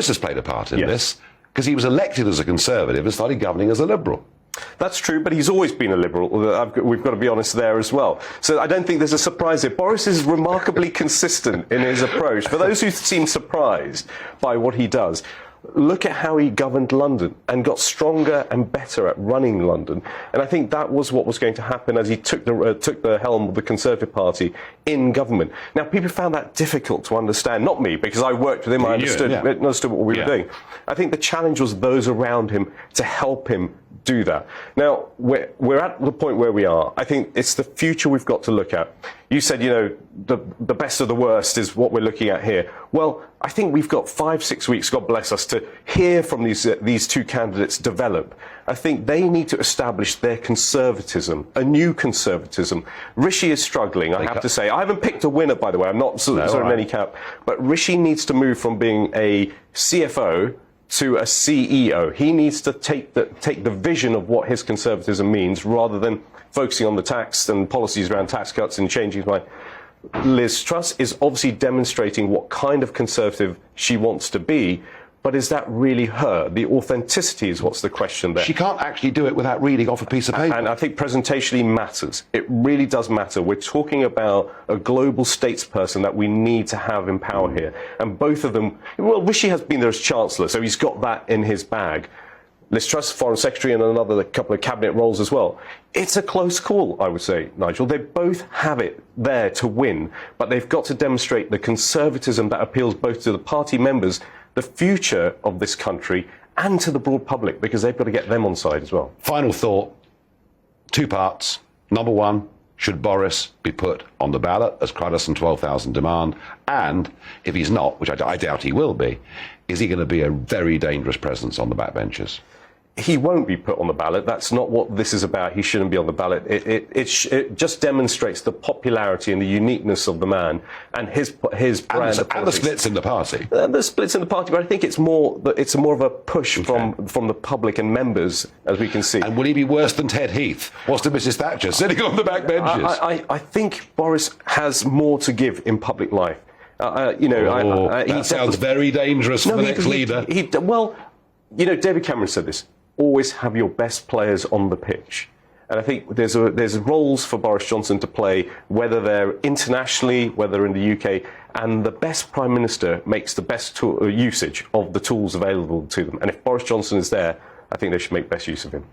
Boris has played a part in this, because he was elected as a Conservative and started governing as a Liberal. That's true, but he's always been a Liberal. We've got to be honest there as well. So I don't think there's a surprise here. Boris is remarkably consistent in his approach. For those who seem surprised by what he does, look at how he governed London and got stronger and better at running London. And I think that was what was going to happen as he took the helm of the Conservative Party in government. Now, people found that difficult to understand. Not me, because I worked with him. I understood what we were doing. I think the challenge was those around him to help him do that. Now, we're at the point where we are. I think it's the future we've got to look at. You said, the best of the worst is what we're looking at here. Well, I think we've got 5-6 weeks, God bless us, to hear from these two candidates develop. I think they need to establish their conservatism, a new conservatism. Rishi is struggling, I have to say. I haven't picked a winner, by the way. I'm not sort of any cap. But Rishi needs to move from being a CFO to a CEO. He needs to take the vision of what his conservatism means, rather than focusing on the tax and policies around tax cuts and changing his mind. Liz Truss is obviously demonstrating what kind of Conservative she wants to be, but is that really her? The authenticity is what's the question there. She can't actually do it without reading off a piece of paper. And I think presentationally matters. It really does matter. We're talking about a global statesperson that we need to have in power here. And both of them, well, Rishi has been there as Chancellor, so he's got that in his bag. Liz Truss, Foreign Secretary, and another couple of cabinet roles as well. It's a close call, I would say, Nigel. They both have it there to win, but they've got to demonstrate the conservatism that appeals both to the party members, the future of this country, and to the broad public, because they've got to get them on side as well. Final thought, 2 parts. Number 1, should Boris be put on the ballot, as Cruddas and 12,000 demand? And if he's not, which I doubt he will be, is he going to be a very dangerous presence on the backbenches? He won't be put on the ballot. That's not what this is about. He shouldn't be on the ballot. It just demonstrates the popularity and the uniqueness of the man and his brand of politics. And the splits in the party. The splits in the party, but I think it's more of a push from the public and members, as we can see. And will he be worse than Ted Heath? What's to Mrs Thatcher sitting on the backbenches? I think Boris has more to give in public life. That sounds very dangerous for the next leader. David Cameron said this. Always have your best players on the pitch. And I think there's roles for Boris Johnson to play, whether they're internationally, whether in the UK, and the best Prime Minister makes the best usage of the tools available to them. And if Boris Johnson is there, I think they should make best use of him.